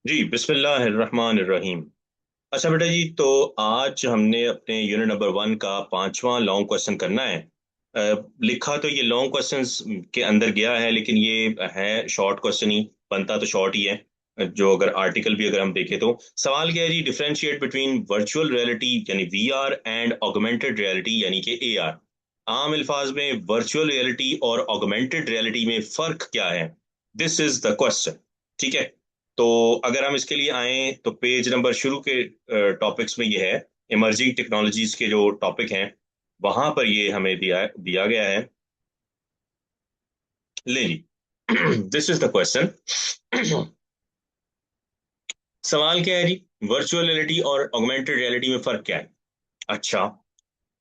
जी बिस्मिल्लाहिर्रहमानिर्रहीम। अच्छा बेटा जी, तो आज हमने अपने यूनिट नंबर 1 का पांचवा लॉन्ग क्वेश्चन करना है। लिखा तो ये लॉन्ग क्वेश्चंस के अंदर गया है, लेकिन ये है शॉर्ट क्वेश्चन ही, बनता तो शॉर्ट ही है। जो अगर आर्टिकल भी अगर हम देखें तो सवाल क्या है जी, डिफरेंशिएट बिटवीन वर्चुअल रियलिटी यानी वीआर एंड ऑगमेंटेड रियलिटी यानी कि एआर। आम अल्फाज में वर्चुअल रियलिटी और ऑगमेंटेड रियलिटी में फर्क क्या है? This is the question. ठीक है। तो अगर हम इसके लिए आए तो पेज नंबर शुरू के टॉपिक्स में ये है, इमर्जिंग टेक्नोलॉजीज के जो टॉपिक हैं वहां पर ये हमें दिया गया है। ले जी। This is the question. सवाल क्या है जी, वर्चुअल रियलिटी और ऑगमेंटेड रियलिटी में फर्क क्या है? अच्छा,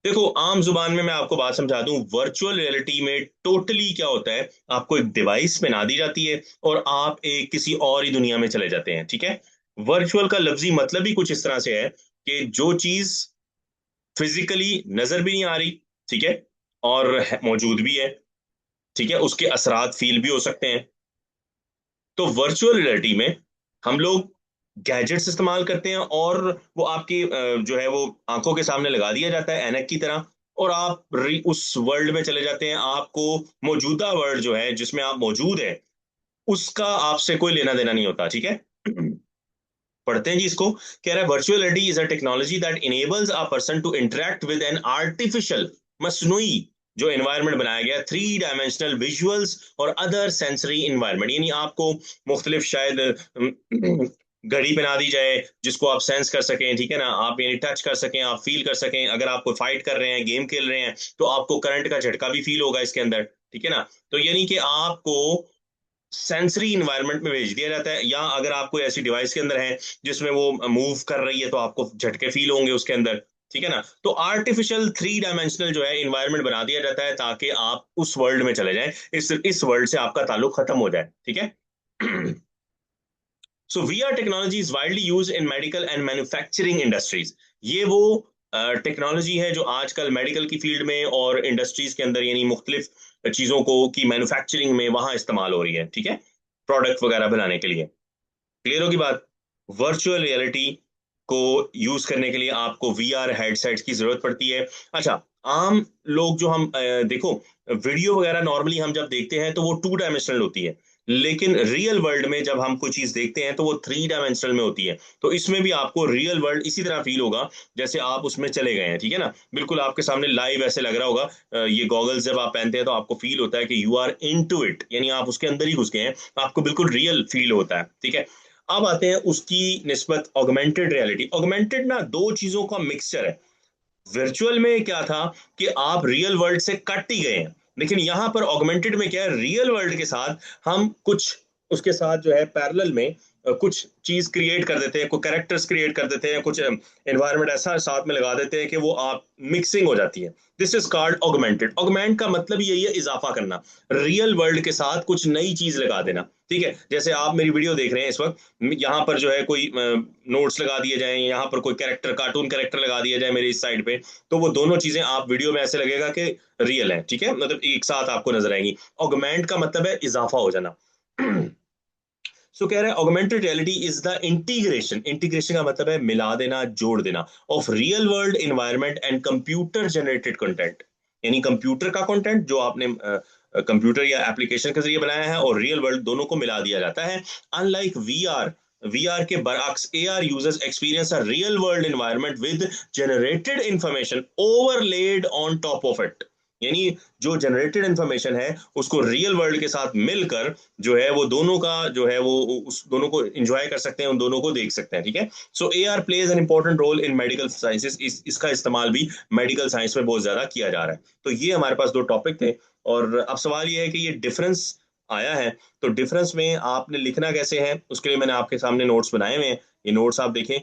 देखो आम जुबान में मैं आपको बात समझा दूं, वर्चुअल रियलिटी में टोटली क्या होता है, आपको एक डिवाइस पहना दी जाती है और आप एक किसी और ही दुनिया में चले जाते हैं। ठीक है। वर्चुअल का लफ्जी मतलब ही कुछ इस तरह से है कि जो चीज फिजिकली नजर भी नहीं आ रही, ठीक है, और मौजूद भी है, ठीक है, उसके असरात फील भी हो सकते हैं। तो वर्चुअल रियलिटी में हम लोग गैजेट्स इस्तेमाल करते हैं और वो आपकी जो है वो आंखों के सामने लगा दिया जाता है ऐनक की तरह, और आप उस वर्ल्ड में चले जाते हैं। आपको मौजूदा वर्ल्ड जो है जिसमें आप मौजूद है उसका आपसे कोई लेना देना नहीं होता। ठीक है। पढ़ते हैं जी इसको। कह रहा है virtual reality is a technology that enables a person to interact with an artificial, मसनूई जो एनवायरनमेंट बनाया गया, थ्री डायमेंशनल विजुअल्स और अदर सेंसरी इन्वायरमेंट। यानी आपको मुख्तलिफ शायद घड़ी पहना दी जाए जिसको आप सेंस कर सकें, ठीक है ना, आप यानी टच कर सकें, आप फील कर सकें। अगर आप कोई फाइट कर रहे हैं, गेम खेल रहे हैं, तो आपको करंट का झटका भी फील होगा इसके अंदर। ठीक है ना। तो यानी कि आपको सेंसरी इन्वायरमेंट में भेज दिया जाता है, या अगर आप कोई ऐसी डिवाइस के अंदर है जिसमें वो मूव कर रही है तो आपको झटके फील होंगे उसके अंदर। ठीक है ना। तो आर्टिफिशियल थ्री डायमेंशनल जो है इन्वायरमेंट बना दिया जाता है ताकि आप उस वर्ल्ड में चले जाएं, इस वर्ल्ड से आपका ताल्लुक खत्म हो जाए। ठीक है। So VR technology is widely use in medical and manufacturing industries. ये वो टेक्नोलॉजी है जो आजकल मेडिकल की फील्ड में और इंडस्ट्रीज के अंदर यानी मुख्तलिफ चीजों को की मैन्युफैक्चरिंग में वहां इस्तेमाल हो रही है। ठीक है। प्रोडक्ट वगैरह बनाने के लिए। क्लियर होगी बात। वर्चुअल रियलिटी को यूज करने के लिए आपको वीआर हेडसेट्स की जरूरत पड़ती है। अच्छा, आम लोग जो हम देखो, वीडियो वगैरह नॉर्मली हम जब देखते हैं तो वो टू डायमेंशनल होती है, लेकिन रियल वर्ल्ड में जब हम कोई चीज देखते हैं तो वो थ्री डायमेंशनल में होती है। तो इसमें भी आपको रियल वर्ल्ड इसी तरह फील होगा जैसे आप उसमें चले गए हैं। ठीक है ना। बिल्कुल आपके सामने लाइव ऐसे लग रहा होगा। ये गॉगल्स जब आप पहनते हैं तो आपको फील होता है कि you are into it, यानी आप उसके अंदर ही घुस गए हैं, आपको बिल्कुल रियल फील होता है। ठीक है। अब आते हैं उसकी निस्बत ऑगमेंटेड रियलिटी। ऑगमेंटेड ना दो चीजों का मिक्सचर है। वर्चुअल में क्या था कि आप रियल वर्ल्ड से कट ही गए हैं, लेकिन यहां पर ऑगमेंटेड में क्या है, रियल वर्ल्ड के साथ हम कुछ उसके साथ जो है पैरेलल में कुछ चीज क्रिएट कर देते हैं, कुछ कैरेक्टर्स क्रिएट कर देते हैं, कुछ एनवायरनमेंट ऐसा साथ में लगा देते हैं कि वो आप मिक्सिंग हो जाती है। This is called augmented. Augment का मतलब यही है इजाफा करना, रियल वर्ल्ड के साथ कुछ नई चीज लगा देना। ठीक है। जैसे आप मेरी वीडियो देख रहे हैं इस वक्त, यहाँ पर जो है कोई नोट्स लगा दिए जाएं, यहाँ पर कोई कैरेक्टर, कार्टून कैरेक्टर लगा दिया जाए मेरी इस साइड पे, तो वो दोनों चीजें आप वीडियो में ऐसे लगेगा कि रियल है। ठीक है, मतलब एक साथ आपको नजर आएंगी। ऑगमेंट का मतलब है इजाफा हो जाना। सो कह रहा है augmented reality is the integration, integration का मतलब है मिला देना, जोड़ देना, of real world environment and computer generated content. यानी कंप्यूटर का कंटेंट जो आपने कंप्यूटर या एप्लीकेशन के जरिए बनाया है और रियल वर्ल्ड, दोनों को मिला दिया जाता है। अनलाइक वीआर, वीआर के बरअक्स AR users experience a real world environment with generated information overlayed on top of it. यानी जो जनरेटेड इंफॉर्मेशन है उसको रियल वर्ल्ड के साथ मिलकर जो है वो दोनों का जो है वो उस दोनों को एंजॉय कर सकते हैं, उन दोनों को देख सकते हैं। ठीक है। So A R plays an important role in medical sciences. इसका इस्तेमाल भी मेडिकल साइंस में बहुत ज्यादा किया जा रहा है। तो ये हमारे पास दो टॉपिक थे, और अब सवाल ये है कि ये डिफरेंस आया है, तो डिफरेंस में आपने लिखना कैसे है, उसके लिए मैंने आपके सामने नोट्स बनाए हुए हैं। ये नोट्स आप देखें,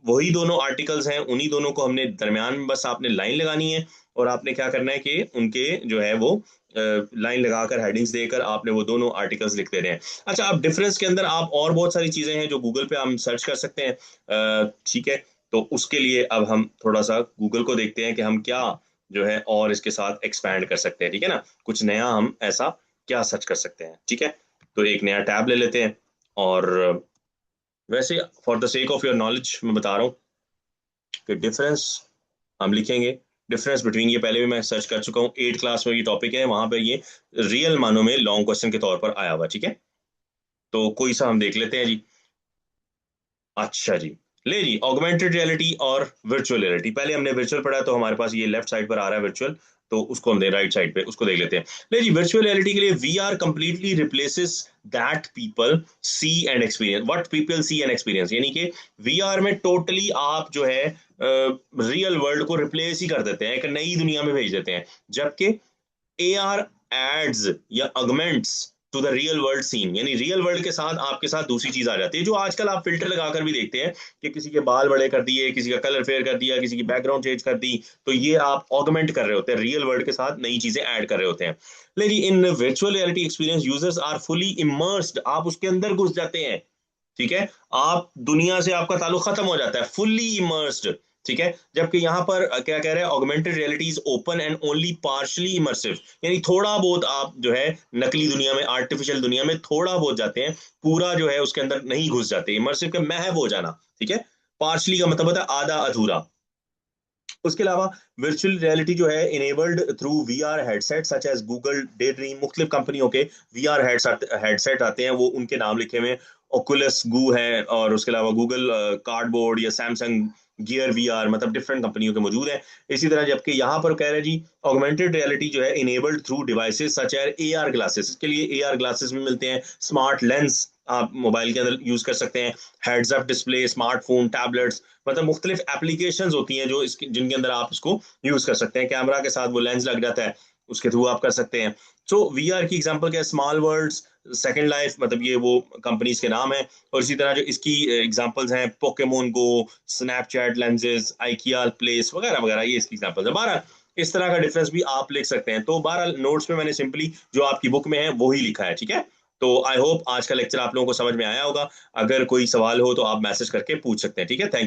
वही दोनों आर्टिकल्स हैं, उन्हीं दोनों को हमने दरमियान में बस आपने लाइन लगानी है, और आपने क्या करना है कि उनके जो है वो लाइन लगाकर हेडिंग्स देकर आपने वो दोनों आर्टिकल्स लिख देने हैं। अच्छा, अब डिफरेंस के अंदर आप और बहुत सारी चीजें हैं जो गूगल पे हम सर्च कर सकते हैं। ठीक है। तो उसके लिए अब हम थोड़ा सा गूगल को देखते हैं कि हम क्या जो है और इसके साथ एक्सपैंड कर सकते हैं। ठीक है ना। कुछ नया हम ऐसा क्या सर्च कर सकते हैं। ठीक है। तो एक नया टैब ले लेते हैं, और वैसे for the sake of your knowledge मैं बता रहा हूँ कि डिफरेंस हम लिखेंगे, डिफरेंस बिटवीन, ये पहले भी मैं सर्च कर चुका हूँ, 8 क्लास में ये टॉपिक है, वहां पर ये रियल मानों में लॉन्ग क्वेश्चन के तौर पर आया हुआ, ठीक है। तो कोई सा हम देख लेते हैं जी। अच्छा जी, ले जी, ऑगमेंटेड रियलिटी और वर्चुअल रियलिटी। पहले हमने वर्चुअल पढ़ा तो हमारे पास ये लेफ्ट साइड पर आ रहा है वर्चुअल, तो उसको हम दे राइट साइड पे उसको देख लेते हैं। ले जी, वर्चुअल रियलिटी के लिए we are completely replaces that people see and experience, what people see and experience, यानी कि वी आर में टोटली आप जो है रियल वर्ल्ड को रिप्लेस ही कर देते हैं, एक नई दुनिया में भेज देते हैं। जबकि AR एड्स या augments to the real world scene, यानी रियल वर्ल्ड के साथ आपके साथ दूसरी चीज आ जाती है, जो आजकल आप फिल्टर लगाकर भी देखते हैं कि किसी के बाल बड़े कर दिए, किसी का कलर फेयर कर दिया, किसी की बैकग्राउंड चेंज कर दी, तो ये आप ऑगमेंट कर रहे होते हैं, रियल वर्ल्ड के साथ नई चीजें ऐड कर रहे होते हैं। लेकिन in virtual reality experience users are fully immersed, आप उसके अंदर घुस जाते हैं, ठीक है। आप दुनिया से आपका ताल्लुक खत्म हो जाता है, फुल्ली इमर्स्ड, ठीक है। जबकि यहाँ पर क्या कह रहे हैं, augmented reality is open and only partially immersive, यानी थोड़ा बहुत आप जो है नकली दुनिया में, आर्टिफिशियल दुनिया में थोड़ा बहुत जाते हैं, पूरा जो है उसके अंदर नहीं घुस जाते। इमर्सिव के महव हो जाना, ठीक है। पार्शली का मतलब होता है आधा अधूरा। उसके अलावा वर्चुअल रियलिटी जो है enabled through VR headset such as Google Daydream, मुख्तलिफ कंपनियों के VR हेडसेट आते हैं, वो उनके नाम लिखे हुए, ओकुलस गू है, और उसके अलावा गूगल कार्डबोर्ड या सैमसंग गियर VR, मतलब डिफरेंट कंपनियों के मौजूद हैं। इसी तरह जबकि यहाँ पर कह रहे हैं जी, ऑगमेंटेड रियलिटी जो है enabled through devices such as AR glasses, इसके लिए AR ग्लासेस भी मिलते हैं, स्मार्ट लेंस आप मोबाइल के अंदर यूज कर सकते हैं, heads up display, smartphone, tablets, मतलब मुख्तलिफ एप्लीकेशंस होती हैं जो इसके जिनके अंदर आप इसको यूज कर सकते हैं। कैमरा के साथ वो लेंस लग जाता है, उसके थ्रू आप कर सकते हैं। सो VR की एग्जांपल क्या है, स्मॉल वर्ल्ड्स, सेकंड लाइफ, मतलब ये वो कंपनीज के नाम हैं। और इसी तरह जो इसकी एग्जांपल्स हैं, पोकेमोन गो, स्नैपचैट लेंसेज, आइकिया प्लेस वगैरह वगैरह, ये इसकी एग्जांपल्स है। 12 इस तरह का डिफरेंस भी आप लिख सकते हैं। तो 12 नोट्स में मैंने सिंपली जो आपकी बुक में है वो ही लिखा है, ठीक है। तो आई होप आज का लेक्चर आप लोगों को समझ में आया होगा। अगर कोई सवाल हो तो आप मैसेज करके पूछ सकते हैं, ठीक है। थैंक